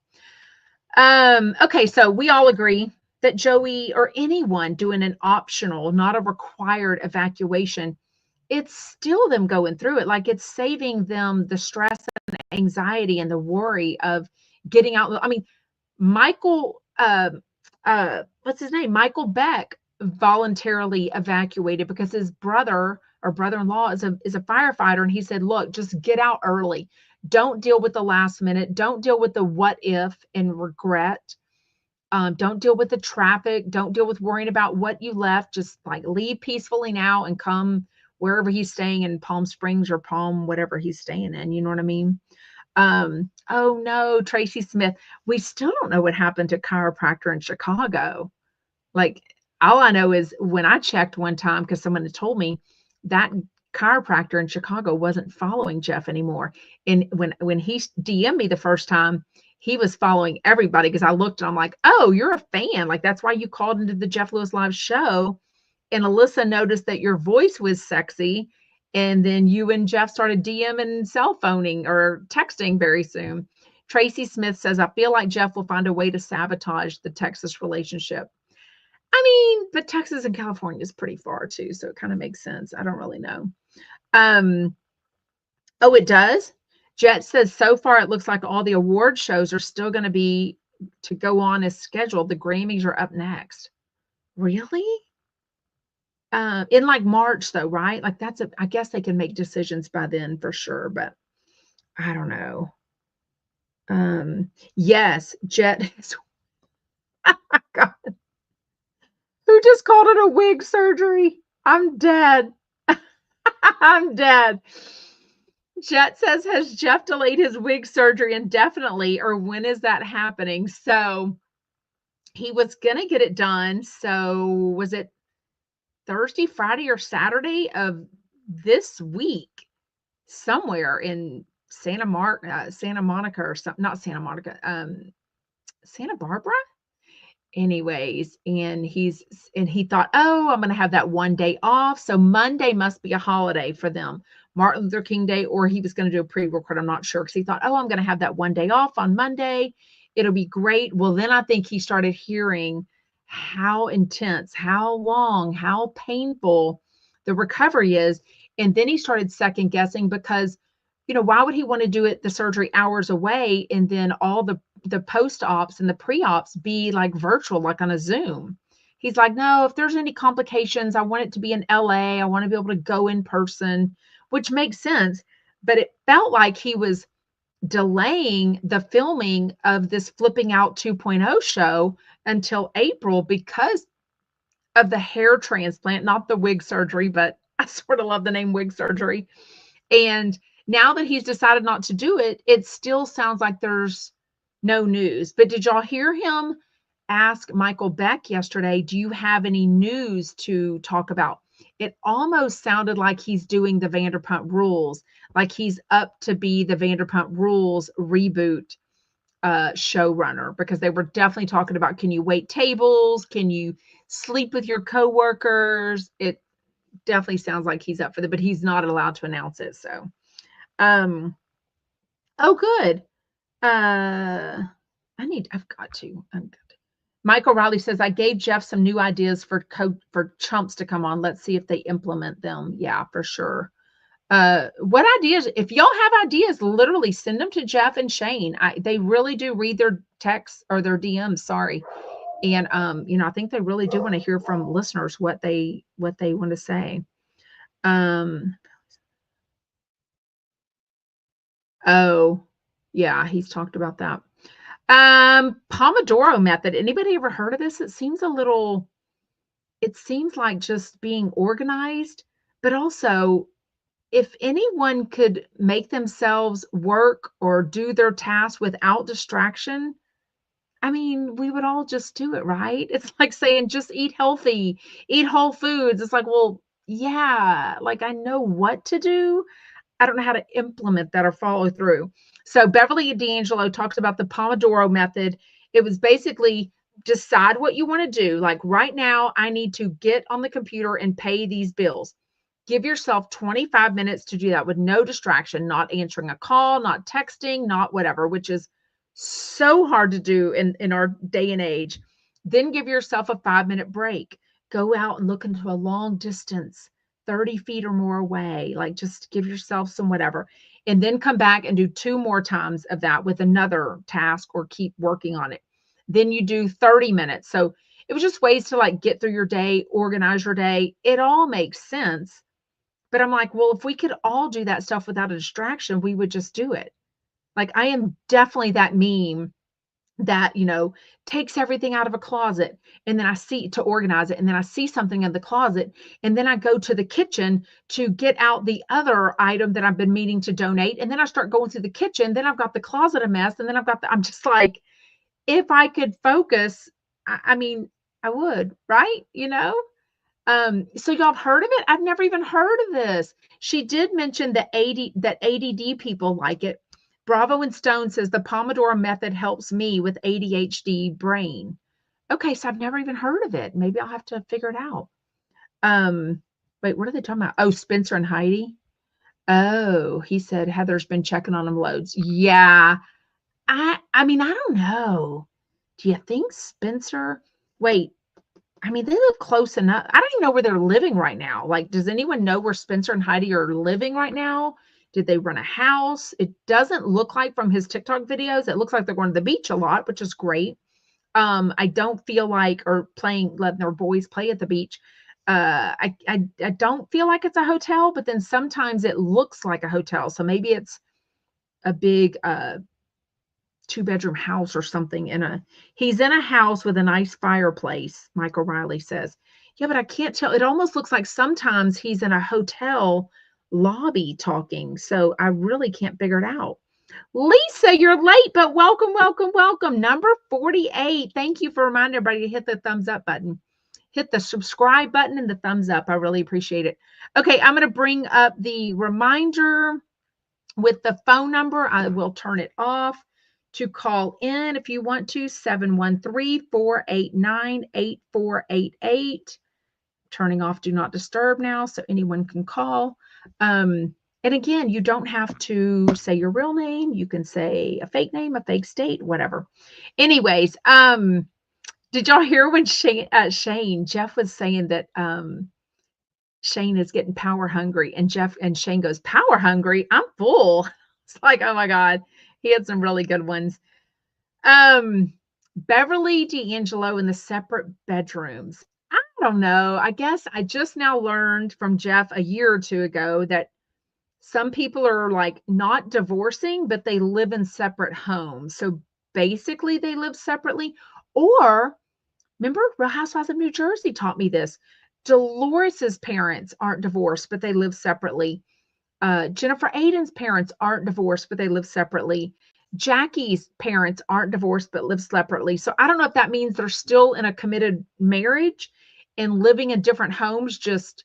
Okay, so we all agree that Joey or anyone doing an optional, not a required evacuation, it's still them going through it. Like it's saving them the stress and anxiety and the worry of getting out. I mean, Michael, what's his name? Michael Beck voluntarily evacuated because his brother or brother-in-law is a firefighter, and he said, "Look, just get out early. Don't deal with the last minute. Don't deal with the what if and regret. Don't deal with the traffic. Don't deal with worrying about what you left. Just like leave peacefully now and come wherever he's staying in Palm Springs or Palm, whatever he's staying in. You know what I mean?" Oh no, Tracy Smith. We still don't know what happened to chiropractor in Chicago. Like all I know is when I checked one time, because someone had told me that chiropractor in Chicago wasn't following Jeff anymore. And when he DM'd me the first time, he was following everybody because I looked and I'm like, oh, you're a fan. Like, that's why you called into the Jeff Lewis Live show. And Alyssa noticed that your voice was sexy. And then you and Jeff started DMing, cell phoning, or texting very soon. Tracy Smith says, I feel like Jeff will find a way to sabotage the Texas relationship. I mean, but Texas and California is pretty far too, so it kind of makes sense. I don't really know. Um, oh, it does. Jet says so far it looks like all the award shows are still going to be to go on as scheduled. The Grammys are up next. Really? In like March though, right? Like I guess they can make decisions by then for sure, but I don't know. Yes, Jet is, God, who just called it a wig surgery? I'm dead. I'm dead. Jet says, has Jeff delayed his wig surgery indefinitely, or when is that happening? So he was going to get it done. So was it Thursday, Friday, or Saturday of this week? Somewhere in Santa Monica, or something, not Santa Monica, Santa Barbara. Anyways, and he thought, oh, I'm going to have that one day off. So Monday must be a holiday for them, Martin Luther King Day, or he was going to do a pre-record. I'm not sure, because he thought, oh, I'm going to have that one day off on Monday. It'll be great. Well, then I think he started hearing how intense, how long, how painful the recovery is. And then he started second guessing because, why would he want to do it, the surgery, hours away, and then all the post-ops and the pre-ops be like virtual, like on a Zoom? He's like, no, if there's any complications, I want it to be in LA. I want to be able to go in person, which makes sense. But it felt like he was delaying the filming of this Flipping Out 2.0 show until April because of the hair transplant, not the wig surgery, but I sort of love the name wig surgery. And now that he's decided not to do it, it still sounds like there's no news. But did y'all hear him ask Michael Beck yesterday, do you have any news to talk about? It almost sounded like he's doing the Vanderpump Rules, like he's up to be the Vanderpump Rules reboot showrunner, because they were definitely talking about, can you wait tables? Can you sleep with your coworkers? It definitely sounds like he's up for it, but he's not allowed to announce it. So, oh, good. I've got to. Michael Riley says, I gave Jeff some new ideas for chumps to come on. Let's see if they implement them. Yeah, for sure. What ideas? If y'all have ideas, literally send them to Jeff and Shane. They really do read their texts or their DMs. Sorry. And, I think they really do want to hear from listeners what they want to say. Oh, yeah, he's talked about that. Pomodoro method. Anybody ever heard of this? It seems like just being organized, but also if anyone could make themselves work or do their tasks without distraction, I mean, we would all just do it, right? It's like saying just eat healthy, eat whole foods. It's like, well, yeah, like I know what to do. I don't know how to implement that or follow through. So Beverly D'Angelo talks about the Pomodoro method. It was basically decide what you want to do. Like right now, I need to get on the computer and pay these bills. Give yourself 25 minutes to do that with no distraction, not answering a call, not texting, not whatever, which is so hard to do in our day and age. Then give yourself a 5-minute break. Go out and look into a long distance, 30 feet or more away. Like just give yourself some whatever. And then come back and do 2 more times of that with another task or keep working on it. Then you do 30 minutes. So it was just ways to like get through your day, organize your day. It all makes sense. But I'm like, well, if we could all do that stuff without a distraction, we would just do it. Like I am definitely that meme that, takes everything out of a closet and then I see to organize it. And then I see something in the closet and then I go to the kitchen to get out the other item that I've been meaning to donate. And then I start going through the kitchen. Then I've got the closet a mess. And then I'm just like, if I could focus, I mean, I would, right? So y'all have heard of it? I've never even heard of this. She did mention that ADD people like it. Bravo and Stone says the Pomodoro method helps me with ADHD brain. Okay, so I've never even heard of it. Maybe I'll have to figure it out. Wait, what are they talking about? Oh, Spencer and Heidi. Oh, he said Heather's been checking on him loads. Yeah. I mean, I don't know. Do you think Spencer? Wait, I mean, they live close enough. I don't even know where they're living right now. Like, does anyone know where Spencer and Heidi are living right now? Did they rent a house? It doesn't look like from his TikTok videos. It looks like they're going to the beach a lot, which is great. I don't feel like or playing letting their boys play at the beach. I don't feel like it's a hotel, but then sometimes it looks like a hotel. So maybe it's a big 2-bedroom house or something he's in a house with a nice fireplace, Michael Riley says. Yeah, but I can't tell. It almost looks like sometimes he's in a hotel lobby talking. So I really can't figure it out. Lisa, you're late, but welcome, welcome, welcome. Number 48. Thank you for reminding everybody to hit the thumbs up button. Hit the subscribe button and the thumbs up. I really appreciate it. Okay, I'm going to bring up the reminder with the phone number. I will turn it off to call in if you want to. 713-489-8488. Turning off do not disturb now so anyone can call. And again, you don't have to say your real name. You can say a fake name, a fake state, whatever. Anyways, did y'all hear when Shane, Jeff was saying that Shane is getting power hungry, and Shane goes, power hungry? I'm full. It's like, oh my God, he had some really good ones. Beverly D'Angelo in the separate bedrooms. I don't know. I guess I just now learned from Jeff a year or two ago that some people are like not divorcing, but they live in separate homes. So basically they live separately. Or remember, Real Housewives of New Jersey taught me this. Dolores's parents aren't divorced, but they live separately. Jennifer Aydin's parents aren't divorced, but they live separately. Jackie's parents aren't divorced, but live separately. So I don't know if that means they're still in a committed marriage and living in different homes just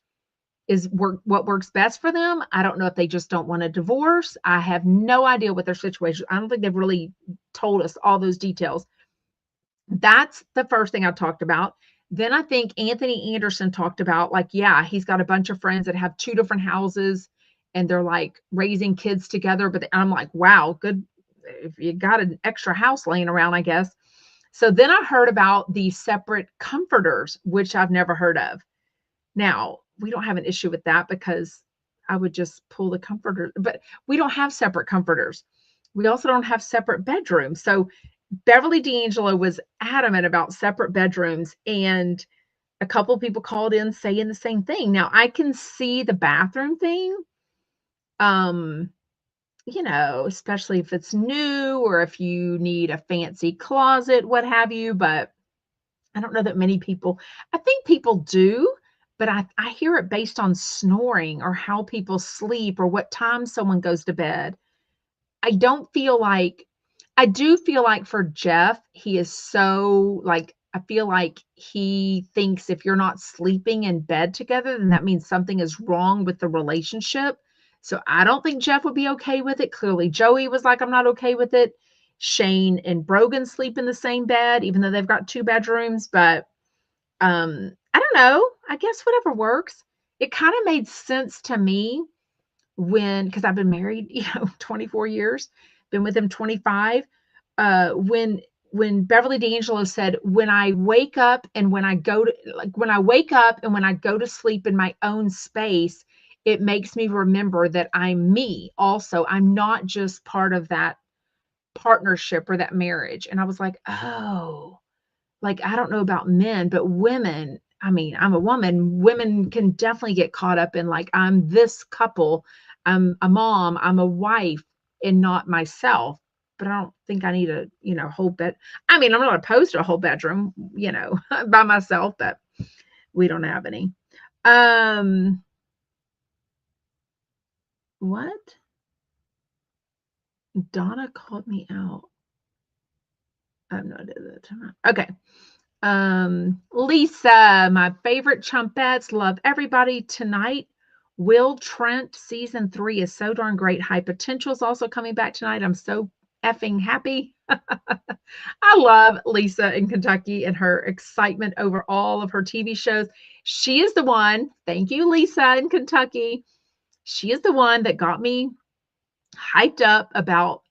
is what works best for them. I don't know if they just don't want a divorce. I have no idea what their situation. I don't think they've really told us all those details. That's the first thing I talked about. Then I think Anthony Anderson talked about, like, yeah, he's got a bunch of friends that have 2 different houses and they're like raising kids together. But I'm like, wow, good. If you got an extra house laying around, I guess. So then I heard about the separate comforters, which I've never heard of. Now, we don't have an issue with that because I would just pull the comforter, but we don't have separate comforters. We also don't have separate bedrooms. So Beverly D'Angelo was adamant about separate bedrooms, and a couple of people called in saying the same thing. Now, I can see the bathroom thing, especially if it's new or if you need a fancy closet, what have you, but I don't know that many people, I think people do, but I hear it based on snoring or how people sleep or what time someone goes to bed. I don't feel like I do feel like for Jeff, he is so like I feel like he thinks if you're not sleeping in bed together, then that means something is wrong with the relationship. So I don't think Jeff would be okay with it. Clearly, Joey was like, I'm not okay with it. Shane and Brogan sleep in the same bed, even though they've got 2 bedrooms. But I don't know. I guess whatever works. It kind of made sense to me because I've been married, 24 years, been with him 25. When Beverly D'Angelo said, when I wake up and when I go to when I wake up and when I go to sleep in my own space, it makes me remember that I'm me also. I'm not just part of that partnership or that marriage. And I was like, oh, like, I don't know about men, but women, I mean, I'm a woman. Women can definitely get caught up in like, I'm this couple, I'm a mom, I'm a wife, and not myself. But I don't think I need a, whole bed. I mean, I'm not opposed to a whole bedroom, by myself, but we don't have any. What? Donna called me out. I have no idea that time. Okay. Lisa, my favorite chumpettes, love everybody tonight. Will Trent season 3 is so darn great. High Potential is also coming back tonight. I'm so effing happy. I love Lisa in Kentucky and her excitement over all of her TV shows. She is the one, thank you, Lisa in Kentucky. She is the one that got me hyped up about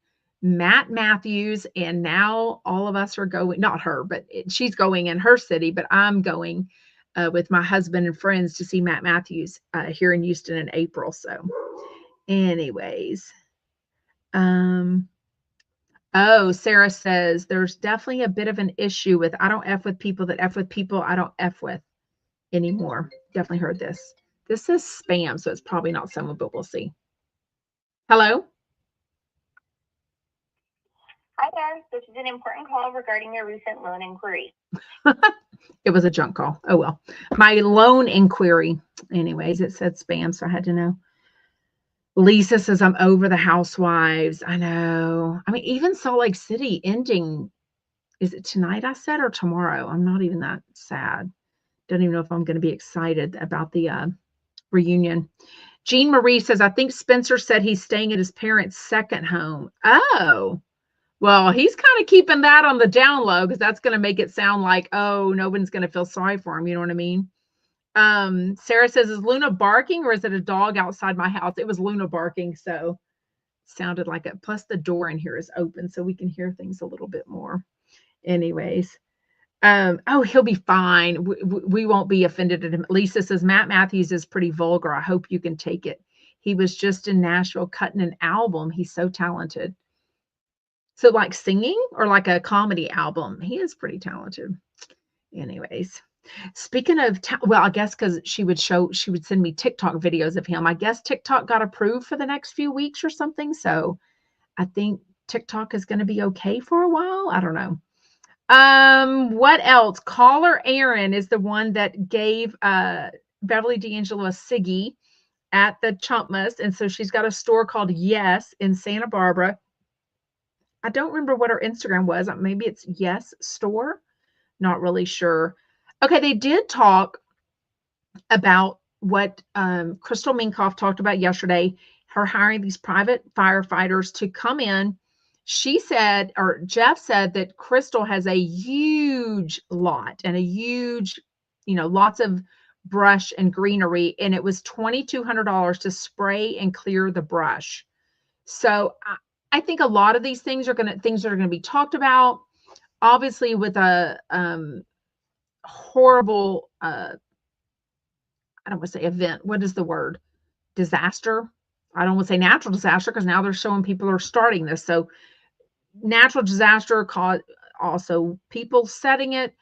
Matt Matthews, and now all of us are going, not her, but she's going in her city, but I'm going with my husband and friends to see Matt Matthews here in Houston in April. So anyways, oh, Sarah says there's definitely a bit of an issue with I don't F with people that F with people I don't F with anymore. Definitely heard this. This is spam, so it's probably not someone, but we'll see. Hello? Hi there. This is an important call regarding your recent loan inquiry. It was a junk call. Oh, well. My loan inquiry. Anyways, it said spam, so I had to know. Lisa says, I'm over the housewives. I know. I mean, even Salt Lake City ending. Is it tonight, I said, or tomorrow? I'm not even that sad. Don't even know if I'm going to be excited about the reunion. Jean Marie says, I think Spencer said he's staying at his parents' second home. Oh, well, he's kind of keeping that on the down low because that's going to make it sound like, oh, no one's going to feel sorry for him. You know what I mean? Sarah says, is Luna barking or is it a dog outside my house? It was Luna barking, so it sounded like it. Plus the door in here is open, so we can hear things a little bit more. Anyways, oh, he'll be fine. We won't be offended at him. Lisa says, Matt Matthews is pretty vulgar. I hope you can take it. He was just in Nashville cutting an album. He's so talented. So like singing or like a comedy album? He is pretty talented. Anyways, speaking of, well, I guess because she would send me TikTok videos of him. I guess TikTok got approved for the next few weeks or something. So I think TikTok is going to be okay for a while. I don't know. What else? Caller Aaron is the one that gave Beverly D'Angelo a ciggy at the Chumpmas. And so she's got a store called Yes in Santa Barbara. I don't remember what her Instagram was. Maybe it's Yes Store. Not really sure. Okay, they did talk about what Crystal Minkoff talked about yesterday, her hiring these private firefighters to come in. She said, or Jeff said, that Crystal has a huge lot and a huge, lots of brush and greenery, and it was $2,200 to spray and clear the brush. So I think a lot of these things are going to be talked about. Obviously, with a horrible, I don't want to say event. What is the word? Disaster. I don't want to say natural disaster because now they're showing people are starting this. So natural disaster caused also people setting it.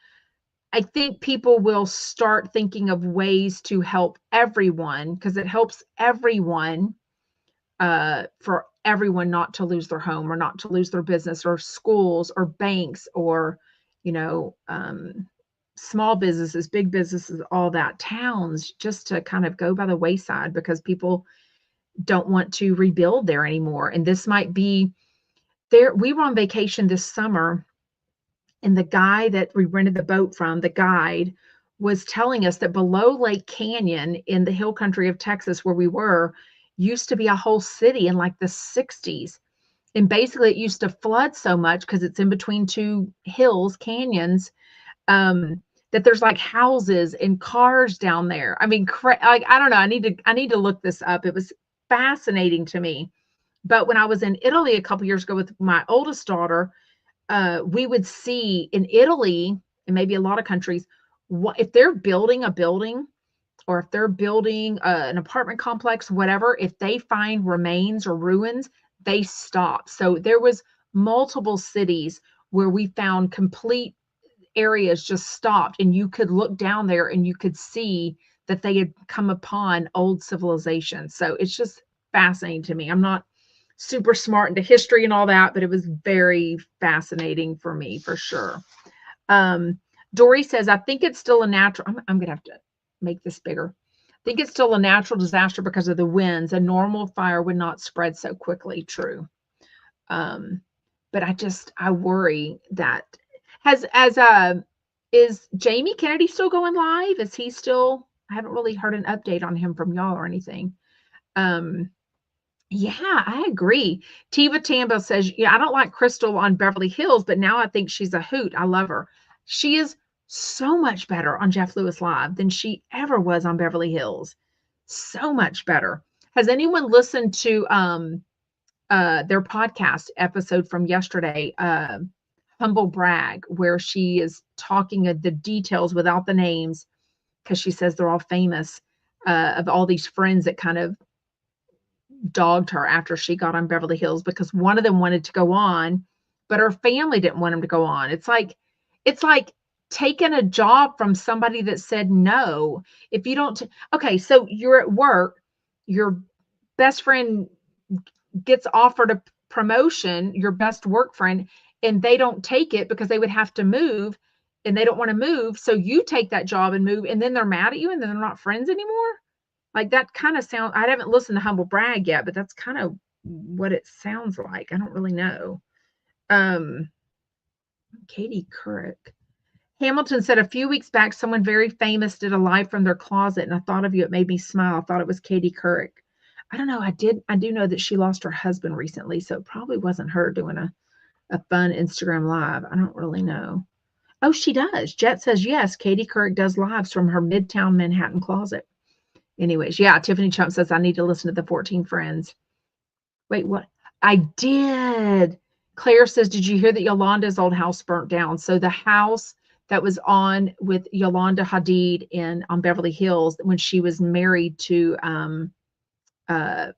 I think people will start thinking of ways to help everyone because it helps everyone for everyone not to lose their home or not to lose their business or schools or banks or, small businesses, big businesses, all that, towns, just to kind of go by the wayside because people don't want to rebuild there anymore. And this might be there. We were on vacation this summer, and the guy that we rented the boat from, the guide, was telling us that below Lake Canyon in the hill country of Texas where we were, used to be a whole city in like the 60s. And basically it used to flood so much because it's in between two hills, canyons, that there's like houses and cars down there. I mean, like, I don't know. I need to look this up. It was fascinating to me. But when I was in Italy a couple years ago with my oldest daughter, we would see in Italy and maybe a lot of countries, if they're building a building or if they're building an apartment complex, whatever, if they find remains or ruins, they stop. So there was multiple cities where we found complete areas just stopped, and you could look down there and you could see that they had come upon old civilization. So it's just fascinating to me. I'm not super smart into history and all that, but it was very fascinating for me for sure. Dory says, I think it's still a natural, I'm going to have to make this bigger. I think it's still a natural disaster because of the winds. A normal fire would not spread so quickly. True. But I worry that as Is Jamie Kennedy still going live? Is he still? I haven't really heard an update on him from y'all or anything. Yeah, I agree. Tiva Tambo says, yeah, I don't like Crystal on Beverly Hills, but now I think she's a hoot. I love her. She is so much better on Jeff Lewis Live than she ever was on Beverly Hills. So much better. Has anyone listened to their podcast episode from yesterday, Humble Brag, where she is talking of the details without the names, because she says they're all famous, of all these friends that kind of dogged her after she got on Beverly Hills because one of them wanted to go on, but her family didn't want him to go on. It's like taking a job from somebody that said no. If you don't okay, so you're at work, your best friend gets offered a promotion, your best work friend, and they don't take it because they would have to move and they don't want to move. So you take that job and move, and then they're mad at you and then they're not friends anymore. Like that kind of sound. I haven't listened to Humble Brag yet, but that's kind of what it sounds like. I don't really know. Um, Katie Couric. Hamilton said a few weeks back, someone very famous did a live from their closet, and I thought of you. It made me smile. I thought it was Katie Couric. I don't know. I do know that she lost her husband recently, so it probably wasn't her doing a fun Instagram live. I don't really know. Oh, she does. Jet says yes. Katie Couric does lives from her Midtown Manhattan closet. Anyways, yeah, Tiffany Chump says I need to listen to the 14 Friends. Wait, what? I did. Claire says, did you hear that Yolanda's old house burnt down? So the house that was on with Yolanda Hadid in on Beverly Hills when she was married to uh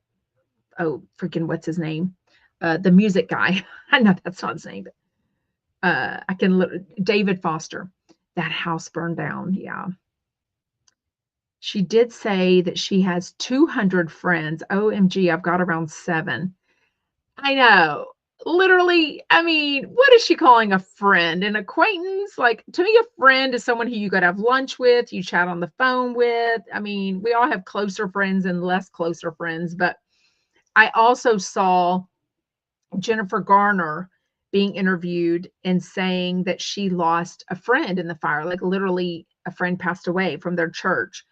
oh freaking what's his name? The music guy. I know that's not his name, but I can look David Foster. That house burned down. Yeah. She did say that she has 200 friends. OMG, I've got around 7. I know. Literally, I mean, what is she calling a friend? An acquaintance? Like, to me, a friend is someone who you got to have lunch with, you chat on the phone with. I mean, we all have closer friends and less closer friends. But I also saw Jennifer Garner being interviewed and saying that she lost a friend in the fire. Like, literally, a friend passed away from their church.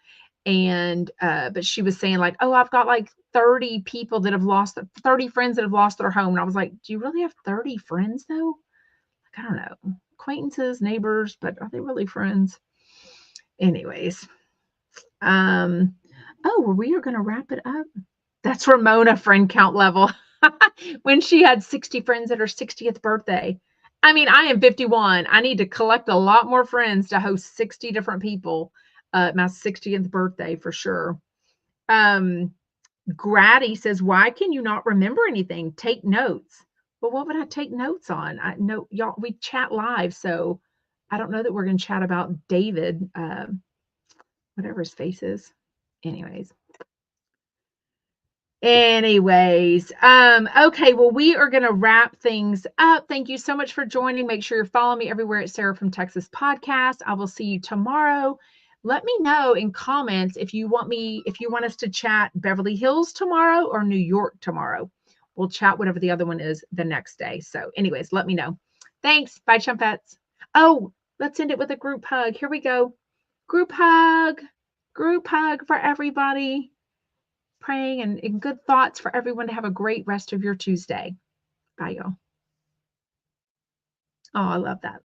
And but she was saying like, oh, I've got like 30 people that have lost 30 friends that have lost their home. And I was like, do you really have 30 friends though? Like, I don't know, acquaintances, neighbors, but are they really friends? Anyways, um oh, well, we are going to wrap it up. That's Ramona friend count level. When she had 60 friends at her 60th birthday. I mean, I am 51. I need to collect a lot more friends to host 60 different people at my 60th birthday for sure. Um, Grady says, why can you not remember anything? Take notes. Well, what would I take notes on? I know y'all, we chat live, so I don't know that we're going to chat about David, whatever his face is. Anyways. Okay, well, we are going to wrap things up. Thank you so much for joining. Make sure you're following me everywhere at Sarah from Texas Podcast. I will see you tomorrow. Let me know in comments if you want us to chat Beverly Hills tomorrow or New York tomorrow. We'll chat whatever the other one is the next day. So, anyways, let me know. Thanks. Bye, Chumpets. Oh, let's end it with a group hug. Here we go. Group hug. Group hug for everybody. Praying and good thoughts for everyone to have a great rest of your Tuesday. Bye, y'all. Oh, I love that.